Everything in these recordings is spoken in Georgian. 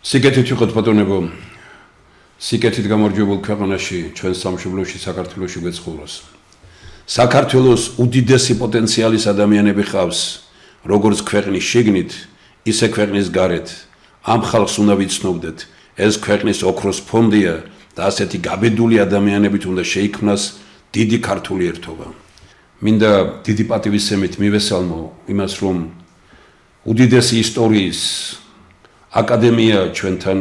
სიკეთით ვიყოთ ბატონებო, სიკეთით გამარჯვებულ ქვეყანაში, ჩვენ სამშობლოში, საქართველოში გვეცხოვროს. საქართველოს უდიდესი პოტენციალის ადამიანები ხავს, როგორც ქვეყნის შიგნით, ისე ქვეყნის გარეთ. ამ ხალხს უნდა ვიცნობდეთ, ეს ქვეყნის ოქროს ფონდია და ასეთი გაბედული ადამიანებით უნდა შეიქმნას დიდი ქართული ერთობა. მინდა დიდი პატივისცემით მივესალმო იმას, რომ უდიდესი ისტორიის აკადემია ჩვენთან,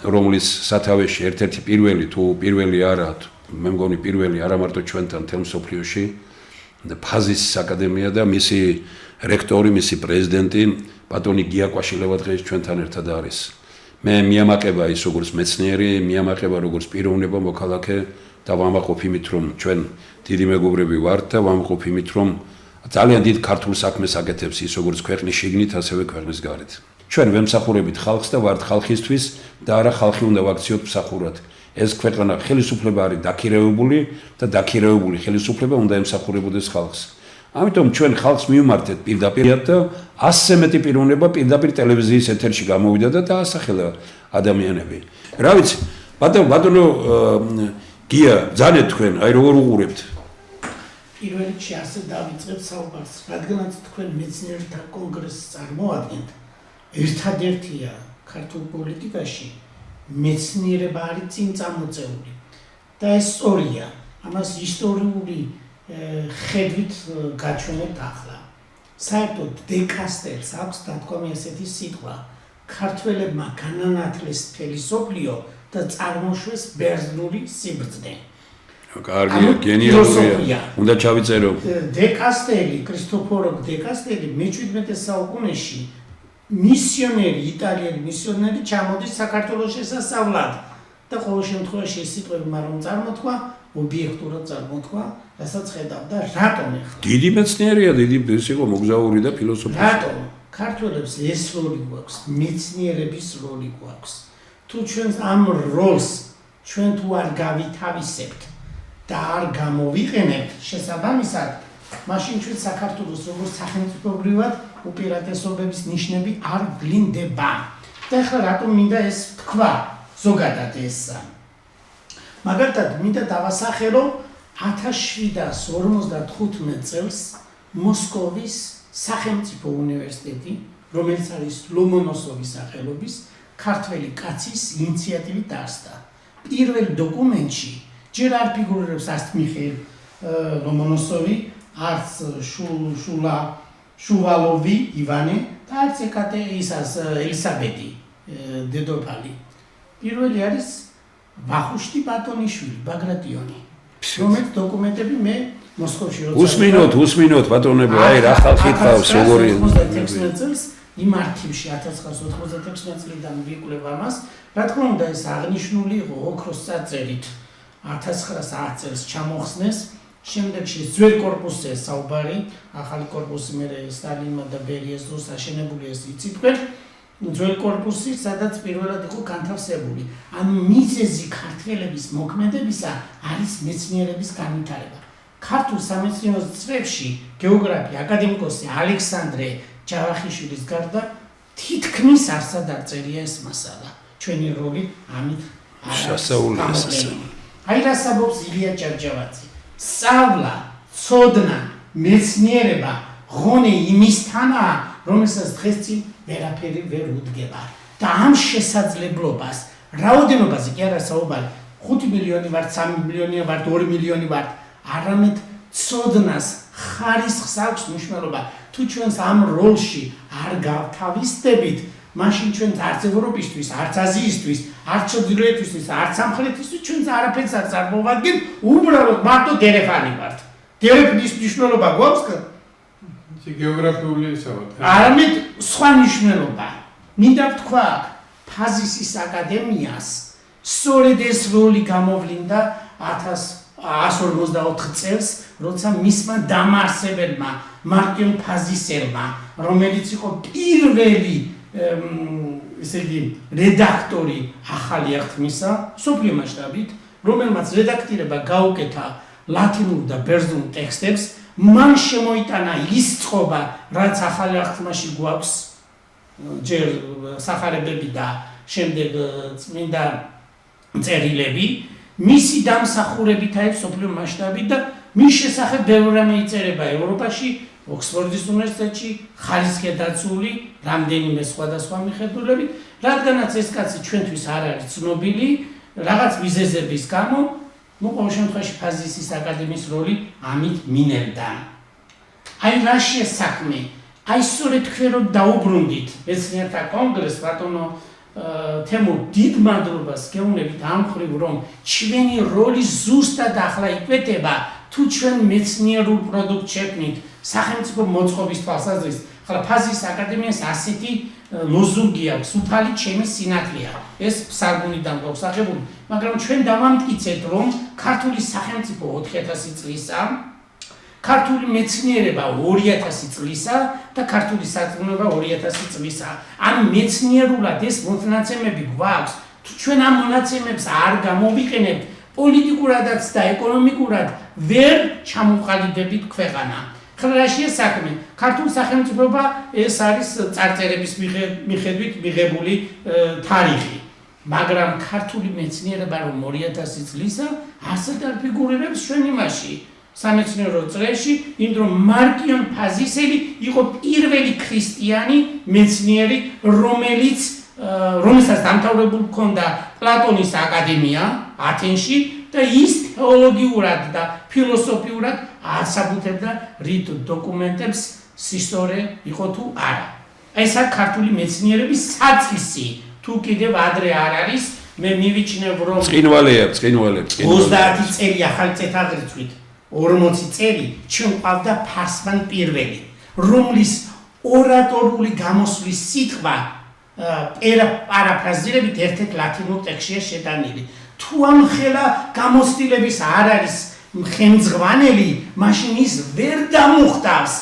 რომლის სათავეში ერთ-ერთი პირველი თუ პირველი არა, მე მგონი პირველი არა მარტო ჩვენთან თელ მსოფლიოში, ფაზისის აკადემია და მისი რექტორი, მისი პრეზიდენტი ბატონი გიაკვაშილევა დღეს ჩვენთან ერთად არის. მე მიამაყება ის როგორც მეცნიერი, მიამაყება როგორც პიროვნება მოქალაქე და ვამაყობ იმით, რომ ჩვენ დიდი მეგობრები ვართ და ვამაყობ იმით, რომ ძალიან დიდ ქართულ საქმეს აკეთებს ის როგორც ქვეყნის შიგნით, ასევე ქვეყნის გარეთ. ჩვენ ვემსახურებით ხალხს და ვართ ხალხისთვის და არა ხალხი უნდა ვაქციოთ მსახურად. ეს ქვეყანა ხელისუფლება არის დაქირავებული და დაქირავებული ხელისუფლება უნდა ემსახურებოდეს ხალხს. ამიტომ ჩვენ ხალხს მივმართეთ პირდაპირ და 100-ზე მეტი პიროვნება პირდაპირ ტელევიზიის ეთერში გამოვიდა და დაასახელა ადამიანები. რა ვიცი, ბატონო გია, ძალიან თქვენ, აი როგორ უყურებთ? პირველ რიგში ასე დავიწყებ საუბარს, რადგანაც თქვენ მეცნიერთა კონგრესს წარმოადგენთ. ერთადერთია ქართულ პოლიტიკაში მეცნიერება არის წინ წამოწეული და ეს სწორია. ამას ისტორიული ხედვით გაჩვენებთ ახლა. საერთოდ დეკასტერს აქვს დათქვამი ესეთი სიტყვა: ქართველებმა განანათლეს თელისოფლიო და წარმოშვეს ბერძნული სიბრძნე. კარგია, გენიალურია. უნდა ჩავიწერო. დეკასტერი, კრისტოფორო დეკასტერი მე-17 საუკუნეში მისიონერი, იტალიელი მისიონერი ჩამოდის საქართველოს შესასწავლად და ყოველ შემთხვევაში ეს სიტყვები მაგრამ წარმოთქვა, ობიექტურად წარმოთქვა, რასაც ხედავდა რატომ ეხლა. დიდი მეცნიერია, დიდი ის იყო მოგზაური და ფილოსოფი. რატომ? ქართველებს ეს როლი გვაქვს, მეცნიერების როლი გვაქვს. თუ ჩვენ ამ როლს ჩვენ თუ არ გავითავისებთ და არ გამოვიყენებთ შესაბამისად, მაშინ ჩვენ საქართველოს როგორც სახელმწიფოებრივად უპირატესობების ნიშნები არ ვლინდება. და ახლა რატომ მინდა ეს თქვა ზოგადად ესა. მაგალითად მინდა დავასახელო 1755 წელს მოსკოვის სახელმწიფო უნივერსიტეტი, რომელიც არის ლომონოსოვის სახელობის, ქართველი კაცის ინიციატივით დაარსდა. პირველ დოკუმენტში ჯერ არ ფიგურირებს არც მიხეილ ლომონოსოვი, არც შუვალოვი ივანე და არც ელისაბედი დედოფალი. პირველი არის ვახუშტი ბატონიშვილი, ბაგრატიონი, რომელიც დოკუმენტები მე მოსკოვში უსმინოთ ბატონებო, აი რა ხალხი ხავს, როგორი 96 წელს იმ არქივში 1996 წლიდან ვიკვლევ ამას. რა თქმა უნდა, ეს აღნიშნული იყო ოქროს წარწერით 1910 წელს ჩამოხსნეს. შემდეგში ძველ კორპუსზე საუბარი, ახალი კორპუსი მე სტალინმა და ბერიეს დროს აშენებული ეს იცით, ძველ კორპუსი, სადაც პირველად იყო განთავსებული. ანუ მიზეზი ქართველების მოქმედებისა არის მეცნიერების განვითარება. ქართულ სამეცნიერო წრეებში გეოგრაფი აკადემიკოსი ალექსანდრე ჯავახიშვილის გარდა თითქმის არსად არ წერია ეს მასალა. ჩვენი როლი ამით შესაძლოა. აი რასაბობს ილია ჭავჭავაძე. სწავლა, ცოდნა, მეცნიერება ღონე იმისთანაა, რომელსაც დღეს წინ ვერაფერი ვერ უდგება. და ამ შესაძლებლობას, რაოდენობაზე კი არა საუბარი, 5 მილიონი ვართ, 3 მილიონი ვართ, 2 მილიონი ვართ, არამედ ცოდნას, ხარისხს აქვს მნიშვნელობა. თუ ჩვენს ამ როლში არ გავთავისდებით, მაშინ ჩვენ არც ევროპისთვის, არც აზიისთვის, არც ჩრდილოეთისთვის, არც სამხრეთისთვის ჩვენ არაფერს არ წარმოვადგენ, უბრალოდ მარტო დერეფანი ვართ. დერეფნის მნიშვნელობა გვაქვს? გეოგრაფიული ისაა. არამედ სხვა მნიშვნელობა. მინდა ვთქვა, ფაზისის აკადემიას სწორედ ეს როლი გამოვლინდა 1154 წელს, როცა მისმა დამაარსებელმა მარტინ ფაზისელმა, რომელიც იყო პირველი ესე იგი რედაქტორი ახალი აღთქმისა სოფლიო მასშტაბით, რომელმაც რედაქტირება გაუკეთა ლათინურ და ბერძნულ ტექსტებს, მან შემოიტანა ის წყობა, რაც ახალი აღთქმაში გვაქვს ჯერ სახარებები და შემდეგ წმინდა წერილები, მისი დამსახურებით არის სოფლიო მასშტაბით და მის შესახებ ბევრი რამე იწერება ევროპაში, ოქსფორდის უნივერსიტეტში, ხარისხით დაცული რამდენიმე სხვადასხვა მიხედულებით, რადგანაც ეს კაცი ჩვენთვის არ არის ცნობილი, რაღაც მიზეზების გამო, ყოველ შემთხვევაში ფაზისის აკადემიის როლი ამით მინებდა. აი რაშია საქმე? აი სწორედ თქვენ რომ დაუბრუნდით მეცნიერთა კონგრესს ბატონო თემურ დიდ მადლობას გეუბნებით ამ მხრივ რომ ჩვენი როლი ზუსტად ახლა იკვეთება თუ ჩვენ მეცნიერულ პროდუქტს შექმნით სახელმწიფო მოწყობის თვალსაზრისით. ახლა ფაზის აკადემიას ასეთი ლოზუნგი აქვს, უფალი ჩემი სინათლეა. ეს ფსარგუნიდან გვაქვს აღებული, მაგრამ ჩვენ დავამტკიცეთ რომ ქართული სახელმწიფო 4000 წლისა ქართული მეცნიერება 2000 წლისა და ქართული საწყნობა 2000 წლისა. ან მეცნიერულად ეს მონაცემები გვაქვს, თუ ჩვენ ამ მონაცემებს არ გამოვიყენებთ პოლიტიკურადაც და ეკონომიკურად ვერ ჩამოყალიბებით ქვეყანა. ხლა რაშია საქმე? ქართულ სახელმწიფოება ეს არის წარწერების მიხედვით მიღებული თარიღი. მაგრამ ქართული მეცნიერება რომ 2000 წლისა ასეთ არ ფიგურირებს ჩვენ იმაში სამეცნიერო წრეში, იმ დრო მარკიონ ფაზისელი იყო პირველი ქრისტიანი მეცნიერი, რომელსაც დამთავრებული ჰქონდა პლატონის აკადემია ათენში და ის თეოლოგიურად და ფილოსოფიურად ასაბუთებდა რით დოკუმენტებს სისტორე იყო თუ არა. ესა ქართული მეცნიერების საწყისი, თუ კიდევ ადრე არ არის, მე მივიჩნევ რომ წინვალეა 30 წელი ახალი წელთაღრიცხვით 40 წელი ჩვენ ყავდა ფარსმან პირველი, რომლის ორატორული გამოსვლის სიტყვა პარაფრაზირებით ერთ-ერთ ლათინურ ტექსტშია შეტანილი. თუ ამ ხელა გამოცდილების არ არის ხელმძღვანელი, მაშინ ის ვერ დამუხტავს.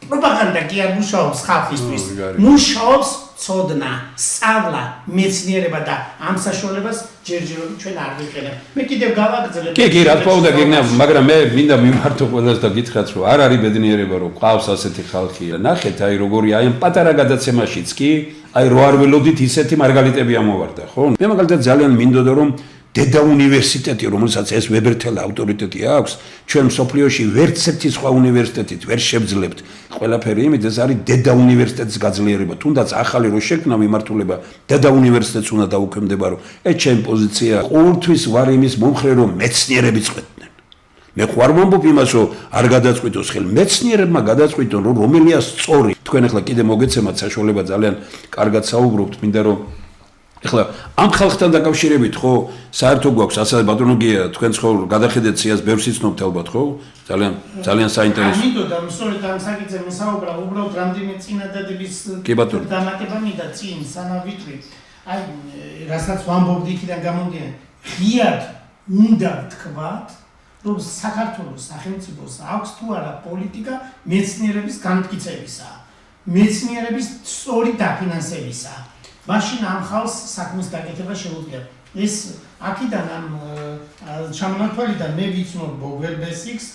პროპაგანდა კი არ მუშაობს ხალხისთვის, მუშაობს ცოდნა, სწავლა, მეცნიერება და ამ საშუალებას ჯერჯერობით ჩვენ არ ვიყენებთ. მე კიდევ გავაგრძელებ. კი, რა თქმა უნდა, გიგნა, მაგრამ მე მინდა მიმართო ყველას და გითხრათ, რომ არ არის ბედნიერება, რომ ყავს ასეთი ხალხი. ნახეთ, აი როგორი აი ამ პატარა გადაცემაშიც კი, აი რო არ ველოდით ისეთი მარგალიტები ამოვარდა, ხო? მე მაგალითად ძალიან მინდოდა რომ დედა უნივერსიტეტი, რომელსაც ეს ვებერთელა ავტორიტეტი აქვს, ჩვენ მსოფლიოში ვერც ერთი სხვა უნივერსიტეტით ვერ შევძლებთ ყველაფერი, იმით ეს არის დედა უნივერსიტეტის გაძლიერება. თუნდაც ახალი რო შექმნა მიმართულება, დედა უნივერსიტეტს უნდა დაუქვემდებარო. ეს ჩემი პოზიცია. ყოველთვის ვარ იმის მომხრე, რომ მეცნიერები წყვეტდნენ. მე ხوار მომბობ იმას, რომ არ გადაწყვიტოს ხელ. მეცნიერებმა გადაწყვიტონ, რომ რომელია სწორი. თქვენ ახლა კიდე მოგეცემათ საშუალება ძალიან კარგად საუბრობთ, მინდა რომ ეხლა ამ ხალხთან დაკავშირებით ხო საერთოდ გვაქვს ასე ბატონო გია თქვენ ხო გადახედეთ სიას ბევრს იცნობთ ალბათ ხო ძალიან საინტერესო ამიტომ სწორედ ამ საკითხზე მესაუბრა უბრალოდ რამდენი წინადადების დამატება მინდა წინ სანავიტრი აი რასაც ვამბობდი იქიდან გამომდინარე ღიად უნდა თქვათ რომ საქართველოს სახელმწიფოს აქვს თუ არა პოლიტიკა მეცნიერების განმტკიცებისა მეცნიერების სწორი დაფინანსებისა მაშინ ამ ხალხს საქმის გაკეთება შეუძლია. ეს აქედან ამ ჩამონათვალიდან მე ვიცნობ ბოგერბესიკს,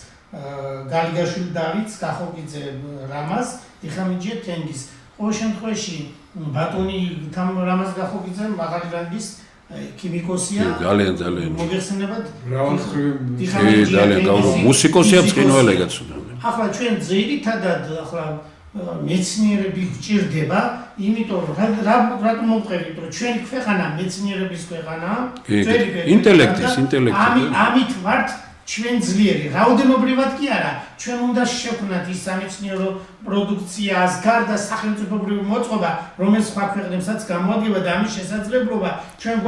გალიგაშვილი დავით, კახოკიძე რამაზ, დიხამიჯე თენგის. ყოველ შემთხვევაში ბატონი რამაზ კახოკიძე მაღალი რანგის ქიმიკოსია. ძალიან მოგეხსენებათ? დიხამიჯე ძალიან გაურკვეველი მუსიკოსია ბრწყინვალე კაცო. ახლა ჩვენ ძირითადად ახლა მეცნიერები გვჭირდება, იმიტომ რომ რატომ მოვყევით, რომ ჩვენი ქვეყანა მეცნიერების ქვეყანაა, ინტელექტის. ამით ვართ ჩვენ ძლიერი. რაოდენობრივად კი არა, ჩვენ უნდა შევქმნათ ის სამეცნიერო პროდუქციას, გარდა სახელმწიფოებრივი მოწყობა, რომელიც სხვა ქვეყნებსაც გამოადგება და ამის შესაძლებლობა ჩვენ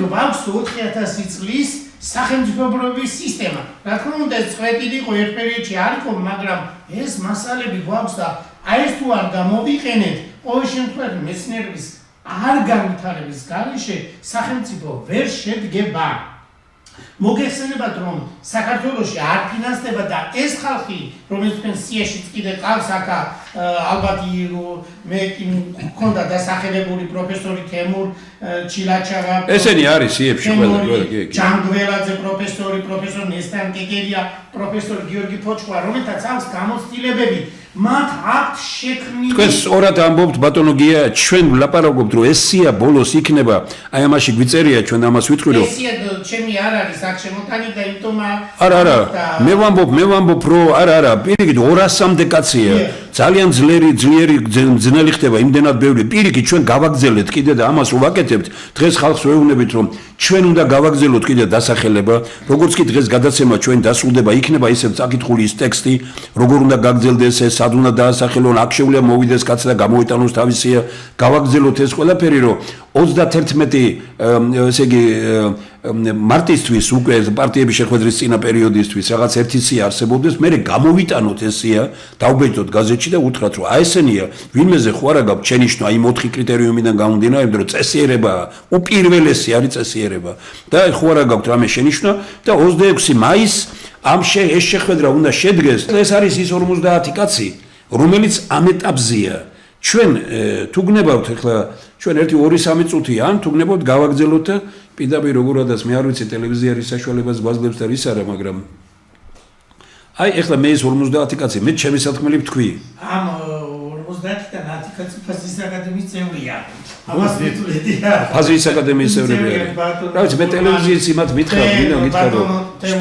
გვაქვს 4000 წლის სახელმწიფოებრივი სისტემა. რა თქმა უნდა, ეს წვეტილი იყო ერთ პერიოდში არ იყო, მაგრამ ეს მასალები გვაქვს და აი ეს თუ არ გამოვიყენეთ, ყოველ შემთხვევაში მეცნიერების არ განვითარების გარეშე სახელმწიფო ვერ შედგება. მოგეხსენებათ, რომ საქართველოში არ ფინანსდება და ეს ხალხი, რომელიც პენსიაშიც კიდე ყავს აქა, ალბათ მე მქონდა დასახელებული პროფესორი თემურ ჩილაჩავა. ესენი არის სიებში ყველა, კი. ჯანგველაძე პროფესორი ნესტან კეკერია, პროფესორი გიორგი ფოჩქვა, რომელთაც აქვს გამოცდილებები მათ აქვთ შექმნილი თქვენ სწორად ამბობთ ბატონო გია ჩვენ ვლაპარაკობთ რომ ეს სია ბოლოს იქნება აი ამაში გვიწერია ჩვენ ამას ვიტყვი რომ ესია ჩემი არ არის აქ შემოტანი და იმიტომ არა მე ვამბობ რომ არა პირიქით 200-მდე კაცია ძალიან ძლიერი ძნელი ხდება იმდენად ბევრი პირიქით ჩვენ გავაგზელეთ კიდე და ამას ვაკეთებთ დღეს ხალხს ვეუბნებით რომ ჩვენ უნდა გავაგზელოთ კიდე დასახელება როგორც კი დღეს გადაცემა ჩვენ დასრულდება იქნება ისევ წაკითხული ის ტექსტი როგორ უნდა გაგზელდეს ეს სად უნდა დაასახელონ აქ შეუძლია მოვიდეს კაცი და გამოიტანოს თავისია გავაგზელოთ ეს ყველაფერი რომ 31 ესე იგი მარტისთვის უკვე პარტიების შეხვედრის წინა პერიოდისთვის რაღაც ერთი სია არსებობდეს მე გამოვიტანოთ ეს სია დავბეჭდოთ გაზეთში და უთხრათ რომ აი ესენია ვინმეზე ხო არა გაქვს შენიშნვა იმ 4 კრიტერიუმიდან გამომდინარე რომ წესიერება უპირველესი არის წესიერება და ხო არა გაქვს რამე შენიშნვა და 26 მაისს ამ ეს შეხვედრა უნდა შედგეს ეს არის ის 50 კაცი რომელიც ამ ეტაპზეა ჩვენ თუ გნებავთ ახლა ჩვენ 1-2-3 წუთი ან თუ გნებავთ გავაგზელოთ და პირდაპირ როგორადაც მე არ ვიცი ტელევიზიის საშუალებას გვაძლევს და რის არა მაგრამ აი ახლა მე ეს 50 კაცი მე ჩემი სათქმელი ვთქვი ამ 50-დან 10 კაცი ფაზის აკადემიის წევრია ამას ვიტყვიდია ფაზის აკადემიის წევრია რა ვიცი მე ტელევიზიის იმათ მითხრა რომ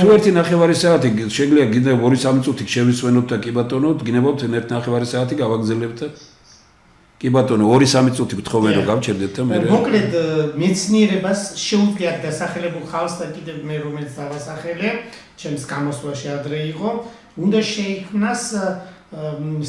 თუ 1.5 საათი შეგიძლია კიდე 2-3 წუთი შევისვენოთ და კი ბატონო გინებავთ 1.5 საათი გავაგზელებთ კი ბატონო 2-3 წუთი გთხოვენ რომ გავჩერდეთ და მე მოკლედ მეცნიერებას შეუძლიათ დასახელებულ ხალხს და კიდევ მე რომელიც დავასახელე ჩემს გამოსვლაში ადრე იყო უნდა შეიქმნას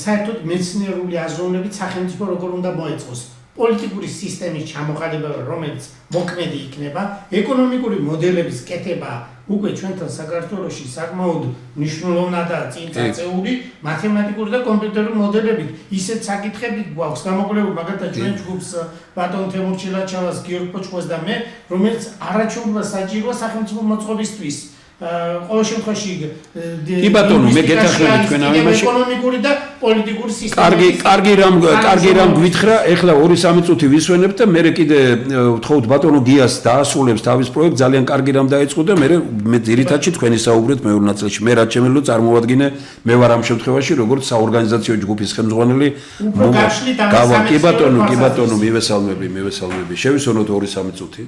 საერთოდ მეცნიერული აზროვნებით სახელმწიფო როგორ უნდა მოეწყოს პოლიტიკური სისტემის ჩამოყალიბება რომელიც მოქმედი იქნება ეკონომიკური მოდელების კეთება უკვე ჩვენთან საქართველოში საკმაოდ მნიშვნელოვნადაა წინ წაწეული მათემატიკური და კომპიუტერული მოდელებით ისეთ საკითხები გვაქვს გამოკვლეული მაგალითად ჩვენ ჯგუფს ბატონ თემურ ჩილაჩავას გიორგ პოჭკოს და მე რომელიც არაჩვეულებრივ საჭიროა სახელმწიფო მოწყობისთვის ყოველ შემთხვევაში კი ბატონო მე გეთახმებით თქვენ ამ იმაში ეკონომიკური და პოლიტიკური სისტემა კარგი რამ გვითხრა ეხლა 2-3 წუთი ვისვენებთ და მე კიდე ვთხოვთ ბატონო გიას დაასრულებს თავის პროექტს ძალიან კარგი რამ დაიწყო და მე ძირითადში თქვენი საუბრით მეორე ნაწილში მე რაც შემიძლია წარმოვადგინე მე ვარ ამ შემთხვევაში როგორც საორგანიზაციო ჯგუფის ხელმძღვანელი კი ბატონო მივესალმები შევისვენოთ 2-3 წუთი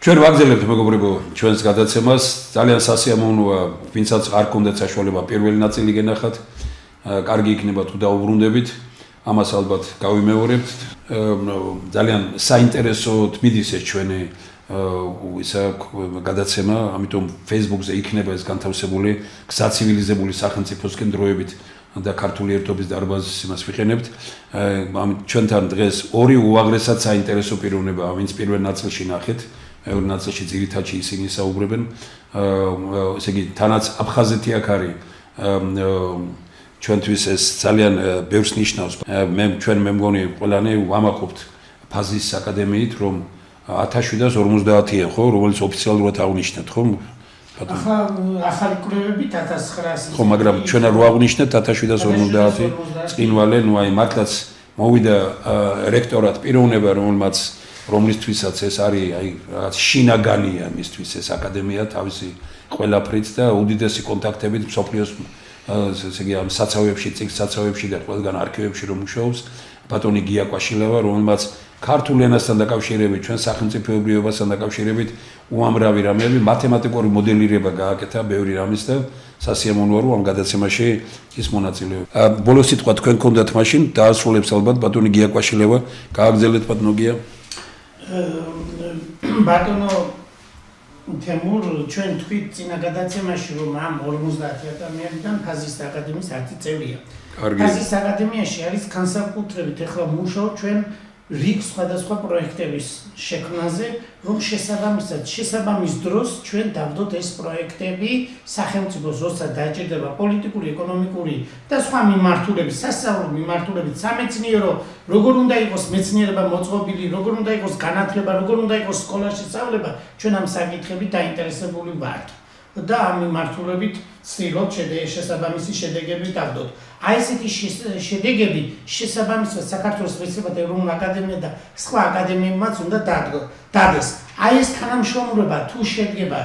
ჩვენ ვაგზელებთ მეგობრებო ჩვენს გადაცემას ძალიან სასიამოვნოა ვინცაც არ გქონდათ საშუალება პირველი ნაწილი გენახათ კარგი იქნება თუ დაუბრუნდებით ამას ალბათ გავიმეორებთ ძალიან საინტერესოდ მიდის ეს ჩვენი ისა გადაცემა ამიტომ Facebook-ზე იქნება ეს განთავსებული გზაცივილიზებული სახელმწიფოსკენ დროებით და ქართული ერთობის დარბაზის იმას ვიყენებთ ჩვენთან დღეს ორი უაღრესად საინტერესო პიროვნება ვინც პირველ ნაწილში ნახეთ მეორე ნაწილში ძირითადში ისინი საუბრებენ ესე იგი თანაც აფხაზეთი აქ არის ჩვენთვის ეს ძალიან ბევრს ნიშნავს ჩვენ მე მგონი ყველანი ვამაყობთ ფაზის აკადემიით რომ 1750-ია ხო რომელიც ოფიციალურად აღნიშნეთ ხო ახალი კვლევებით 1900 ხო მაგრამ ჩვენ არ ვაღნიშნეთ 1750 წინვალე ნუ აი მართლაც მოვიდა რექტორად პიროვნება რომლისთვისაც ეს არის აი რაღაც შინაგანია მისთვის ეს აკადემია თავისი ყველაფრით და უდიდესი კონტაქტებით მსოფლიოს ესე იგი ამ საცავებში ციგ-საცავებში და ყველგან არქივებში რომ მუშაობს ბატონი გია კვაშილავა რომელმაც ქართულ ენასთან დაკავშირებით ჩვენ სახელმწიფოებრიობასთან დაკავშირებით უამრავი რამეები მათემატიკური მოდელირება გააკეთა ბევრი რამის და სასიამოვნოა რომ ამ გადაცემაში ის მონაწილეობდა ბოლოს სიტყვა თქვენ გქონდათ მაშინ დაასრულებს ალბათ ბატონი გია კვაშილავა გააგზავნეთ ბატონო გია ბატონო თემურ ჩვენ თქვით წინა გადაცემაში რომ ამ 50 ადამიანიდან ფაზის აკადემიის 10 წევრია. ფაზის აკადემიაში არის განსაკუთრებით ახლა მუშაობ ჩვენ რიგ სხვადასხვა პროექტების შექმნაზე, რომ შესაბამის დროს ჩვენ დავდოთ ეს პროექტები სახელმწიფოს როცა დაჭირდება პოლიტიკური, ეკონომიკური და სხვა მიმართულებით, სასწავლო მიმართულებით, სამეცნიერო, როგორ უნდა იყოს მეცნიერება მოწყობილი, როგორ უნდა იყოს განათლება, როგორ უნდა იყოს სკოლაში სწავლება, ჩვენ ამ საკითხებით დაინტერესებული ვართ. და ამ მიმართულებით ცდილობთ შესაბამისი შედეგები დავდოთ. აი ესეთი შედეგები შესაბამისად საქართველოს მეცნიერებათა ეროვნულ აკადემია და სხვა აკადემიებმაც უნდა დადგეს. აი ეს თანამშრომლობა თუ შედგება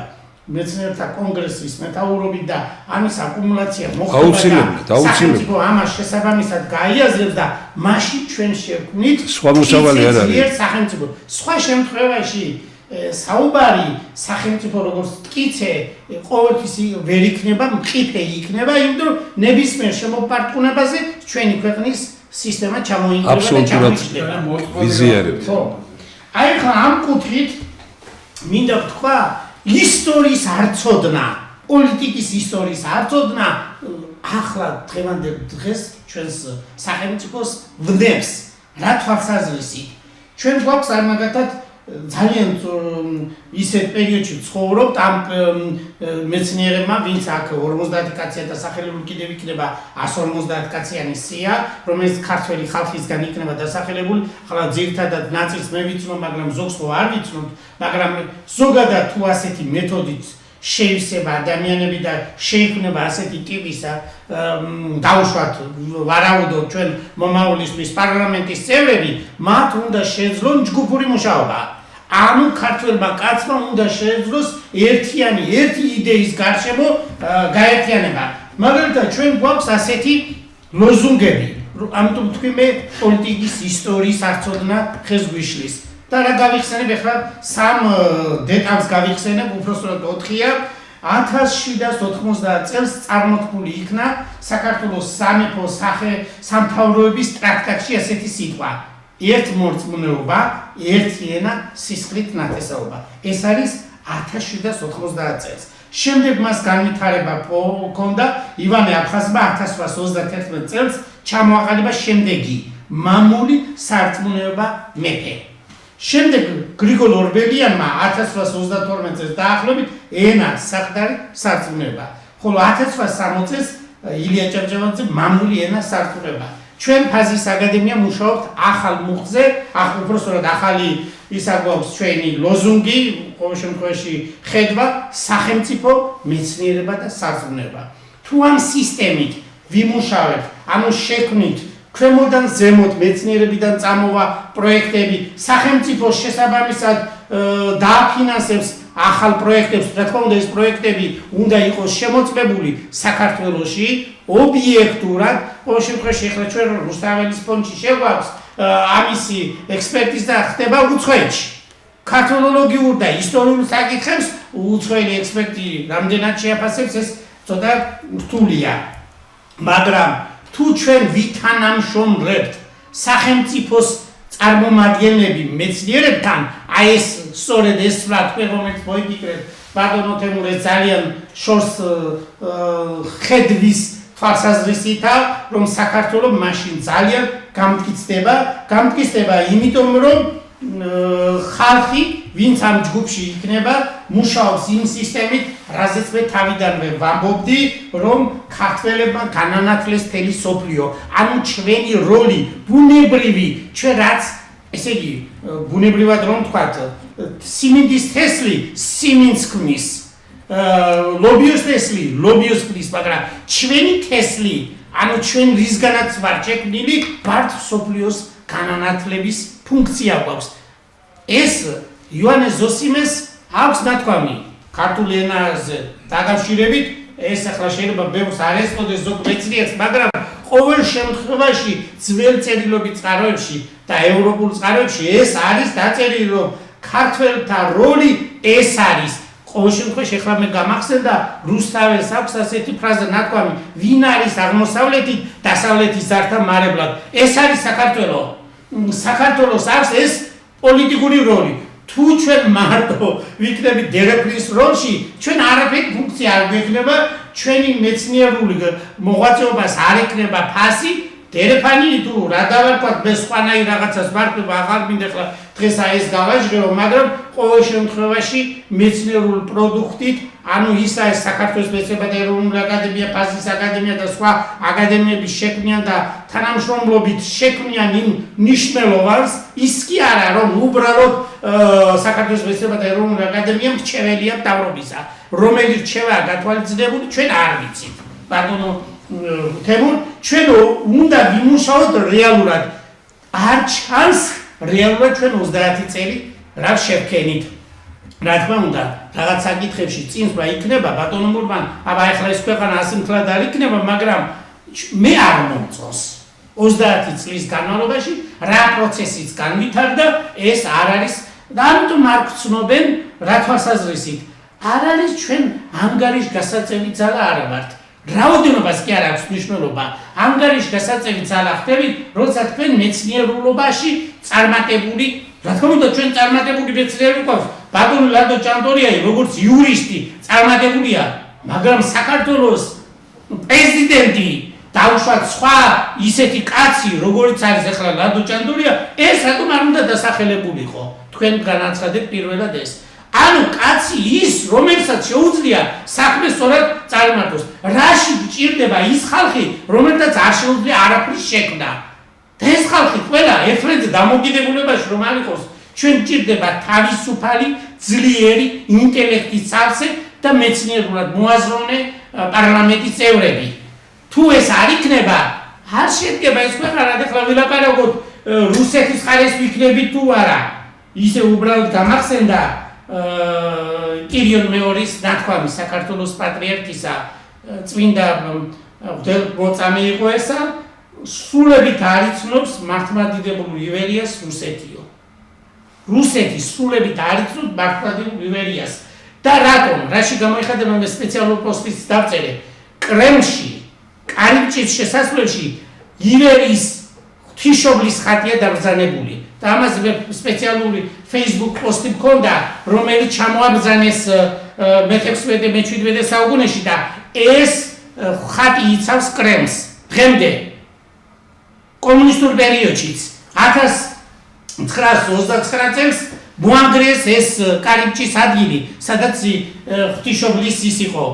მეცნიერთა კონგრესის მეთაურობით და ამის აკუმულაცია აუცილებლად სახელმწიფო ამას შესაბამისად გაიაზრებს და მაშინ ჩვენ შევქმნით სხვა მოსავალი არ არის სახელმწიფო. სხვა შემთხვევაში საუბარი სახელმწიფო როგორც ტკიცე ყოველთვის ვერ იქნება, მყიფე იქნება, იმიტომ რომ ნებისმიერ შემოპარტყუნებაზე ჩვენი ქვეყნის სისტემა ჩამოინგრევა და ჩამოიშლება. ვიზიარებთ. აი ხა ამ კუთხით მინდა ვთქვა ისტორიის არცოდნა, პოლიტიკის ისტორიის არცოდნა ახლა დღევანდელ დღეს ჩვენს სახელმწიფოს ვნებს რა თვალსაზრისით. ჩვენ გვაქვს არ მაგათად ძალიან ისეთ პერიოდში ცხოვრობთ ამ მეცნიერებმა, ვინც აქ 50 კაცია და სახელებული კიდევ იქნება 150 კაციანი სია, რომელიც ქართველი ხალხისგან იქნება დასახელებული. ახლა ძირითადად ნაწილს მე ვიცნობ, მაგრამ ზოგს ხო არ ვიცნობ, მაგრამ ზოგადად თუ ასეთი მეთოდით შეივსება ადამიანები და შეიქმნება ასეთი ტიპისა დავუშვათ ვარაუდობ ჩვენ მომავლისთვის პარლამენტის წევრები, მათ უნდა შეძლონ ჯგუფური მუშაობა. ანუ ქართველმა კაცმა უნდა შეძლოს ერთი იდეის გარშემო გაერთიანება. მაგალითად ჩვენ გვაქვს ასეთი ლოზუნგები, ამიტომ თქვი მე პოლიტიკის ისტორიის არცოდნა ხეს გვიშლის. და რა გავიხსენებ ახლა სამ დეტალს გავიხსენებ, უпроსტოდ 4-ია. 1790 წელს წარმოთქმული იქნა საქართველოს სამეფო სამთავროების ტრაქტატში ასეთი სიტყვა: ერთმორწმუნეობა, ერთი ენა, სისხლით ნათესაობა. ეს არის 1790 წელს. შემდეგ მას განვითარება ჰქონდა ივანე აფხაზმა 1831 წელს ჩამოაყალიბა შემდეგი მამული სარწმუნოება მეფე. შემდეგ გრიგოლ ორბელიანმა 1832 წელს დაახლოებით ენა საყდარი სარწმუნოება. ხოლო 1860 წელს ილია ჭავჭავაძე მამული ენა სარწმუნოება. ჩვენ ფაზის აკადემია მუშაობთ ახალ მუხზე, უпроსტოდ ახალი ისა გვაქვს ჩვენი ლოზუნგი, ყოველ შემთხვევაში ხედვა სახელმწიფო მეცნიერება და სარწმუნოება. თუ ამ სისტემით ვიმუშავებთ, ანუ შექმნით ქვემოდან ზემოთ მეცნიერებიდან წამოვა პროექტები, სახელმწიფო შესაბამისად დააფინანსებს ახალ პროექტებს, რა თქმა უნდა ეს პროექტები უნდა იყოს შემოწმებული საქართველოში ობიექტურად, ყოველ შემთხვევაში ახლა ჩვენ რუსთაველის ფონდში შეგვაქვს ამისი ექსპერტიზა ხდება უცხოეთში. ქართოლოგიურ და ისტორიულ საკითხებს უცხოელი ექსპერტი რამდენად შეაფასებს, ეს ცოტა რთულია. მაგრამ თუ ჩვენ ვითანამშრომლებთ სახელმწიფოს წარმომადგენლები მეცნიერებთან, აი ეს სწორედ ეს თქვენ რომელიც მოიგიკრეთ ბატონო თემურე ძალიან შორს ხედვის თვალსაზრისითა, რომ საქართველო მაშინ ძალიან გამტკიცდება, იმიტომ რომ ხალხი, ვინც ამ ჯგუფში იქნება, მუშაობს იმ სისტემით, რაზეც მე თავიდანვე ვამბობდი, რომ ქართველებმა განანათლეს მთელი სოფლიო. ანუ ჩვენი როლი, ბუნებრივი, ჩვენ რაც, ესე იგი, ბუნებრივად რომ ვთქვათ, სიმინდის თესლი სიმინდს ქმნის, ლობიოს თესლი ლობიოს ქმნის, მაგრამ ჩვენი თესლი, ანუ ჩვენ რისგანაც ვარ შექმნილი, ბართ სოფლიოს განანათლების ფუნქცია გვაქვს. ეს იოანე ზოსიმეს აქვს ნათქვამი ქართულ ენაზე დაკავშირებით, ეს ახლა შეიძლება ბევრს არ ესწოდეს ზოგ მეცნიერს, მაგრამ ყოველ შემთხვევაში ძველ წერილობით წყაროებში და ევროპულ წყაროებში ეს არის დაწერილი, რომ ქართველთა როლი ეს არის. ყოველ შემთხვევაში ახლა მე გამახსენდა რუსთაველს აქვს ასეთი ფრაზა ნათქვამი: ვინ არის აღმოსავლეთით დასავლეთის ზართა მარებლად? ეს არის საქართველო. საქართველოს აქვს ეს პოლიტიკური როლი. თუ ჩვენ მარტო ვიქნებით დერეფნის როლში, ჩვენ არაფერი ფუნქცია არ გვექნება, ჩვენი მეცნიერული მოღვაწეობას არ ექნება ფასი, დერეფანი თუ რა დავარქვათ, მე სხვანაირ რაღაცას ვარქვებ, აღარ მინდა ხლა დღეს ეს გავაჟღერო, მაგრამ ყოველ შემთხვევაში მეცნიერულ პროდუქტით, ანუ ისა ეს საქართველოს მეცნიერებათა ეროვნული აკადემია, ფაზის აკადემია და სხვა აკადემიების შექმნიან და თანამშრომლობით შექმნიან იმ ნიშნულოვანს, ის კი არა, რომ უბრალოდ საქართველოს მეცნიერებათა ეროვნული აკადემია მრჩეველია მთავრობისა, რომელი რჩევაა გათვალისწინებული, ჩვენ არ ვიცით. ბატონო თემურ, ჩვენ უნდა ვიმუშაოთ რეალურად. არ ჩანს რეალურად ჩვენ 30 წელი რა შევქენით. რა თქმა უნდა, რაღაც საკითხებში წინსვლა იქნება ბატონურბან, აბა ახლა ეს ქვეყანა ასე მთლად არ იქნება, მაგრამ მე არ მომწონს 30 წლის განმავლობაში რა პროცესიც განვითარდა, ეს არ არის და ამიტომ არ გწნობენ რა თვალსაზრისით. არ არის ჩვენ ანგარიშ გასაწევი ძალა არა ვართ. რაოდენობას კი არ აქვს მნიშვნელობა. ანგარიშ გასაწევი ძალა ხდებით, როცა თქვენ მეცნიერულობაში წარმატებული, რა თქმა უნდა, ჩვენ წარმატებული მეცნიერი გვაქვს. ბატონი ლადო ჭანტორიაი, როგორც იურისტი, წარმატებულია, მაგრამ საქართველოს პრეზიდენტი დაუშვათ სხვა ისეთი კაცი, როგორც არის ახლა ლადო ჭანტორია, ეს რატომ არ უნდა დასახელებულიყო? თქვენ განაცხადეთ პირველად ეს. ანუ კაცი ის, რომელსაც შეუძლია საქმე სწორად წარმართოს. რაში გჭირდება ის ხალხი, რომელთაც არ შეუძლია არაფრის შექმნა? და ეს ხალხი ყველა ერთმანეთზე დამოკიდებულებაში რომ არ იყოს, ჩვენ გჭირდება თავისუფალი, ძლიერი ინტელექტის სავსე და მეცნიერულად მოაზროვნე პარლამენტის წევრები. თუ ეს არ იქნება, არ შედგება ეს ქვეყანა, ახლა ვილაპარაკოთ რუსეთის ხარეს ვიქნებით თუ არა. ისე უბრალოდ გამახსენდა კირიონ მეორის ნათქვამი საქართველოს პატრიარქისა წმინდა მოწამე იყო ესა, სრულებით არ იცნობს მართლმადიდებულ ივერიას რუსეთიო. რუსეთი სრულებით არ იცნობს მართლმადიდებულ ივერიას. და რატომ? რაში გამოიხადება მე სპეციალურ პოსტიც დავწერე. კრემლში, კარიბჭის შესასვლელში ივერიის ღვთისმშობლის ხატია დაბრძანებული. და ამაზე მე სპეციალური Facebook პოსტი მქონდა, რომელიც ჩამოაბრძანეს მე-16-მე-17 საუკუნეში და ეს ხატი იცავს კრემლს. დღემდე კომუნისტურ პერიოდშიც 1929 წელს მოანგრიეს ეს კარიბჭის ადგილი, სადაც ღვთისმშობლის ის იყო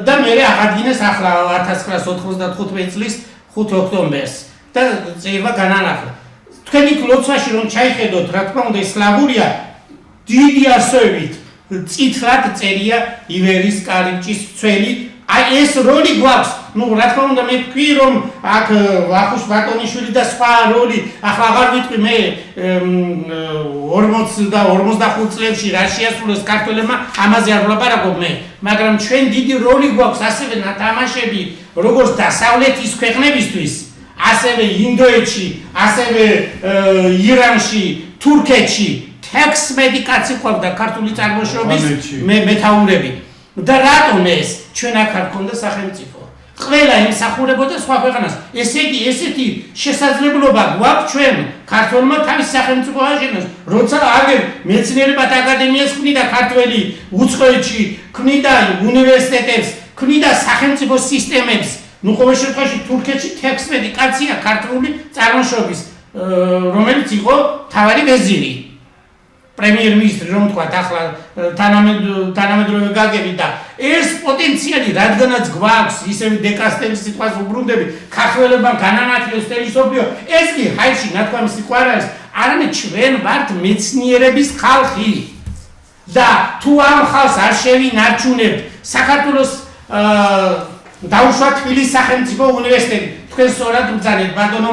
და მე აღადგინეს ახლა 1995 წლის 5 ოქტომბერს და წერვა განანახლა. თქვენ იქ ლოცვაში რომ ჩაიხედოთ, რა თქმა უნდა, სლავურია დიდი ასოებით წითლად წერია ივერის კარიბჭის ცველი. აი ეს როლი გვაქვს. ნუ რა თქმა უნდა მე ვქვი რომ აქ ვახუშ ბატონიშვილი და სხვა როლი ახლა აღარ ვიტყვი მე 40 და 55 წლებში რა შეასრულეს ქართველებმა, ამაზე არ ვლაპარაკობ მე, მაგრამ ჩვენ დიდი როლი გვაქვს ასევე ნათამაშები როგორც დასავლეთის ქვეყნებისთვის, ასევე ინდოეთში, ასევე ირანში, თურქეთში 16 კაცი ყავდა ქართული წარმოშობის მეთაურები. და რატომ ეს ჩვენ აქ არ გქონდა სახელმწიფო? ყველა იმსახურებოდა სხვა ქვეყანას. ესე იგი, ესეთი შესაძლებლობა გვაქვს ჩვენ ქართველმა თავის სახელმწიფო აღიაროს, როცა აგერ მეცნიერებათა აკადემიას ქმნიდა ქართველი უცხოეთში, ქმნიდა უნივერსიტეტებს, ქმნიდა სახელმწიფო სისტემებს. ნუ ყოველ შემთხვევაში თურქეთში 16 კაცია ქართული წარმოშობის, რომელიც იყო მთავარი ვეზირი. პრემიერ-მინისტრი რომ თქვა ახლა თანამედროვე გაგებით და ეს პოტენციალი რადგანაც გვაქვს, ისევ დეკასტელის სიტყვას უბრუნდები, ქართველებმა განანათლეს თელისოფლიო, ეს კი ჰაიში ნათქვამი სიტყვა არ არის, არამედ ჩვენ ვართ მეცნიერების ხალხი. და თუ ამ ხალხს არ შევინარჩუნებთ, საქართველოს დაუშვა თბილისის სახელმწიფო უნივერსიტეტი, თქვენ სწორად ბრძანეთ ბატონო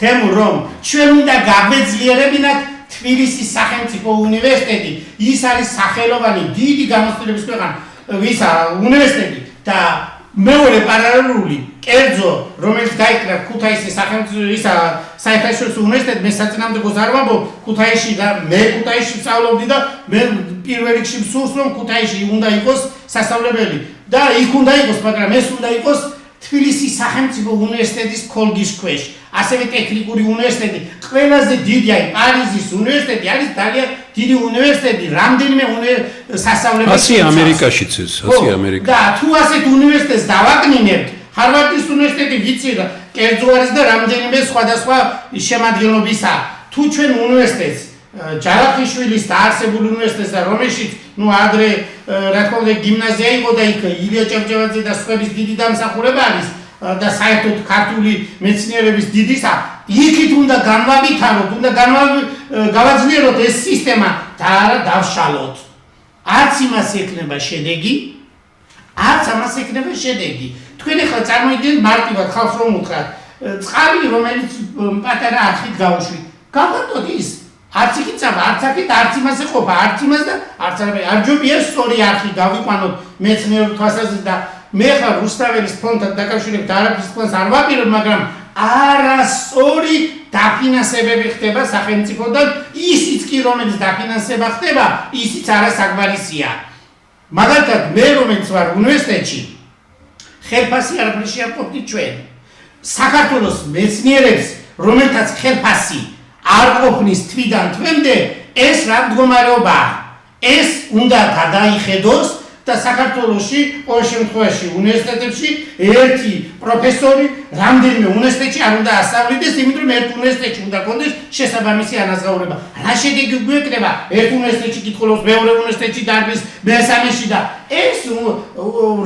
თემურ რომ ჩვენ უნდა გაგვეძლიერებინათ თბილისის სახელმწიფო უნივერსიტეტი, ის არის სახელოვანი დიდი გამოცდილების ქვეყანა, ვისა უნივერსიტეტი და მეორე პარალელური კერძო, რომელიც დაიკრა ქუთაისის სახელმწიფო ისა საერთაშორისო უნივერსიტეტი, მე საწინააღმდეგოს არ ვამბობ, ქუთაისში და მე ქუთაისში ვსწავლობდი და მე პირველ რიგში მსურს რომ ქუთაისში უნდა იყოს სასწავლებელი და იქ უნდა იყოს, მაგრამ ეს უნდა იყოს თბილისის სახელმწიფო უნივერსიტეტის ქოლგის ქვეშ. ასევე ტექნიკური უნივერსიტეტი, ყველაზე დიდი აი პარიზის უნივერსიტეტი არის ძალიან დიდი უნივერსიტეტი, რამდენიმე სასწავლებელი. ასე ამერიკაშიც ეს, ასე ამერიკაში. და თუ ასეთ უნივერსიტეტს დავაკნინებთ, ჰარვარდის უნივერსიტეტი ვიცი და კერძო არის და რამდენიმე სხვადასხვა შემადგენლობისა. თუ ჩვენ უნივერსიტეტს ჯავახიშვილის დაარსებული უნივერსიტეტს და რომელშიც ნუ ადრე რა თქმა უნდა გიმნაზია იყო და იქ ილია ჭავჭავაძე და სხვების დიდი დამსახურება არის და საერთოდ ქართული მეცნიერების დიდისა, იქით უნდა განვავითაროთ, უნდა გავაძლიეროთ ეს სისტემა და არა დავშალოთ. არც იმას ექნება შედეგი, არც ამას ექნება შედეგი. თქვენ ახლა წარმოიდგინეთ მარტივად ხალხს რომ უთხრათ, წყალი რომელიც პატარა არხით გაუშვით, გავხატოთ ის არც იქიცავა, არც აქეთ, არც იმას ეყოფა, არც იმას და არც არ ჯობია სწორი არხი გავიყვანოთ მეცნიერულ თვალსაზრისით და მე ხარ რუსთაველის ფონდთან დაკავშირებით არაფრის პლანს არ ვაპირებ, მაგრამ არასწორი დაფინანსებები ხდება სახელმწიფოდან, ისიც კი რომელიც დაფინანსება ხდება, ისიც არასაკმარისია. მაგალითად, მე რომელიც ვარ უნივერსიტეტში, ხელფასი არაფერში არ ყოფნით ჩვენ. საქართველოს მეცნიერებს, რომელთაც ხელფასი არ ყოფნის თვიდან თვემდე, ეს რა მდგომარეობაა? ეს უნდა გადაიხედოს და საქართველოში ყოველ შემთხვევაში უნივერსიტეტებში ერთი პროფესორი რამდენიმე უნივერსიტეტში არ უნდა ასწავლიდეს, იმიტომ რომ ერთ უნივერსიტეტში უნდა კონდეს შესაბამისი ანაზღაურება. რა შედეგი გვექნება? ერთ უნივერსიტეტში კითხულობს, მეორე უნივერსიტეტში დარბის, მესამეში და ეს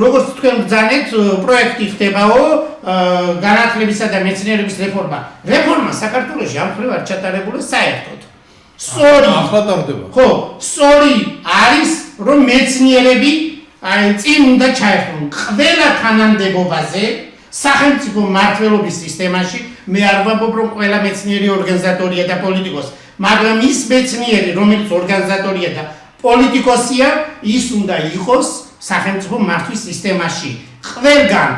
როგორც თქვენ ბრძანეთ, პროექტი ხდებაო განათლებისა და მეცნიერების რეფორმა. რეფორმა საქართველოში ამ მხრივ არ ჩატარებულა საერთოდ. სწორი ახლა ტარდება. ხო, სწორი არის რომ მეცნიერები წინ უნდა ჩაერთონ ყველა თანამდებობაზე სახელმწიფო მმართველობის სისტემაში. მე არ ვამბობ რომ ყველა მეცნიერი ორგანიზატორია და პოლიტიკოსი, მაგრამ ის მეცნიერი რომელიც ორგანიზატორია და პოლიტიკოსია, ის უნდა იყოს სახელმწიფო მმართვის სისტემაში. ყველგან,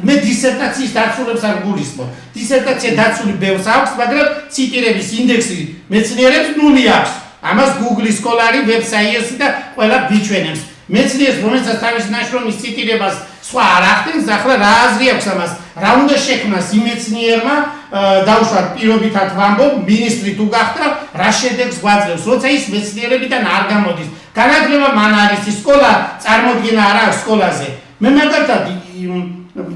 მე დისერტაციის დაცულებს არ გულისხმობ. დისერტაცია დაცული ბევრს აქვს, მაგრამ ციტირების ინდექსი მეცნიერებს ნული აქვს. ამას Google-ის სკოლარი, ვებსაიტი და ყველა ბიჩვენებს. მეცნიერს, რომელსაც თავის ნაშრომის ციტირებას სხვა არ ახდენს, ახლა რა აზრი აქვს ამას? რა უნდა შექმნას იმ მეცნიერმა, დავუშვათ პირობითად ვამბობ, მინისტრი თუ გახდა, რა შედეგს გვაძლევს, როცა ის მეცნიერებიდან არ გამოდის. განათლება მან არის, სკოლა წარმოდგენა არ აქვს სკოლაზე. მე მაგალითად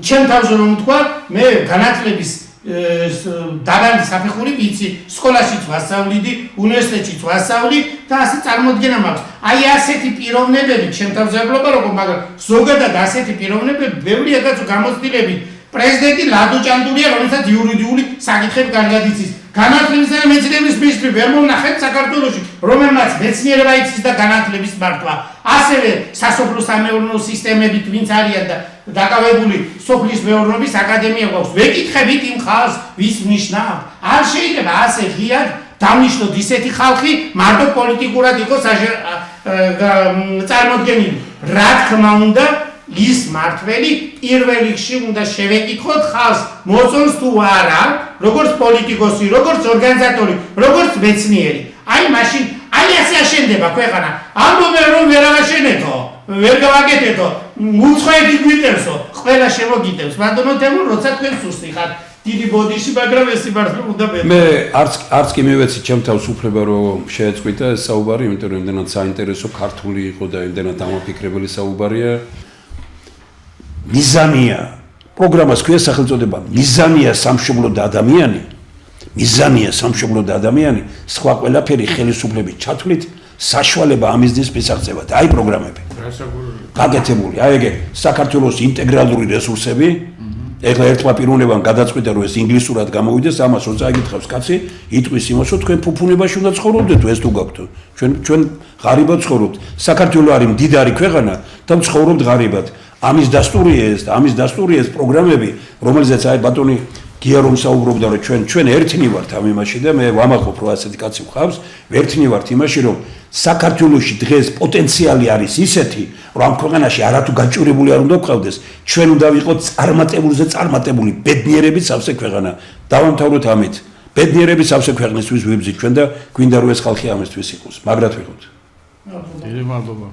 ჩემ თავზე რომ ვთქვა, მე განათლების დაბალი საფეხური ვიცი, სკოლაშიც ვასწავლიდი, უნივერსიტეტშიც ვასწავლი და ასე წარმოდგენა მაქვს. აი ასეთი პიროვნებები ჩემ თავზე აბლობა როგორ, მაგრამ ზოგადად ასეთი პიროვნებები ბევრი აკაცო გამოცდილები. პრეზიდენტი ლადო ჭანდურია, რომელსაც იურიდიული საკითხები კარგად იცის. განათლებისა და მეცნიერების მინისტრი ვერ მომნახეთ საქართველოში, რომელმაც მეცნიერება იცის და განათლების მართვა. ასევე სასოფლო-სამეურნეო სისტემებით ვინც არიან და დაკავებული სოფლის მეურნეობის აკადემია გვაქვს. ვეკითხებით იმ ხალხს, ვის ვნიშნავთ. არ შეიძლება ასე ღიად დავნიშნოთ ისეთი ხალხი, მარტო პოლიტიკურად იყოს წარმოდგენილი. რა თქმა უნდა, ის მართველი პირველ რიგში უნდა შევეკითხოთ ხალხს, მოწონს თუ არა, როგორც პოლიტიკოსი, როგორც ორგანიზატორი, როგორც მეცნიერი. აი მაშინ აი ასე აშენდება ქვეყანა. ამბობენ რომ ვერ აღაშენეთო, ვერ გავაკეთეთო, უცხოეთი გვიტევსო, ყველა შემოგიტევს. ბატონო თემურ, როცა თქვენ სუსტი ხართ, დიდი ბოდიში, მაგრამ ეს სიმართლე უნდა ბედო. მე არც კი მივეცი ჩემ თავს უფლება რომ შეეწყვიტა ეს საუბარი, იმიტომ რომ იმდენად საინტერესო ქართული იყო და იმდენად დამაფიქრებელი საუბარია. მიზანია პროგრამას ქვია სახელწოდება მიზანია სამშობლო და ადამიანი. მიზანია სამშობლო და ადამიანი, სხვა ყველაფერი ხელისუფლების ჩათვლით საშუალება ამისდის მისაღწევად. აი პროგრამები. გაკეთებული. აი ეგ საქართველოს ინტეგრალური რესურსები. ეხლა ერთმა პიროვნებამ გადაწყვიტა რომ ეს ინგლისურად გამოვიდეს, ამას როცა აკითხავს კაცი, იტყვის იმას რომ თქვენ ფუფუნებაში უნდა ცხოვრობდეთ, ეს თუ გაქვთ. ჩვენ ღარიბად ცხოვრობთ. საქართველო არის მდიდარი ქვეყანა და ცხოვრობთ ღარიბად. ამის დასტურია ეს პროგრამები, რომელზეც აი ბატონი გია რომ საუბრობდა რომ ჩვენ ერთნი ვართ ამ იმაში და მე ვამაყობ რომ ასეთი კაცი ვყავს, ერთნი ვართ იმაში რომ საქართველოში დღეს პოტენციალი არის ისეთი, რომ ამ ქვეყანაში არათუ გაჭირებული არ უნდა გყავდეს, ჩვენ უნდა ვიყოთ წარმატებული ბედნიერების სავსე ქვეყანა. დავამთავროთ ამით. ბედნიერების სავსე ქვეყნისთვის ვიბრძით ჩვენ და გვინდა რომ ეს ხალხი ამისთვის იყოს. მაგრად ვიყოთ. დიდი მადლობა.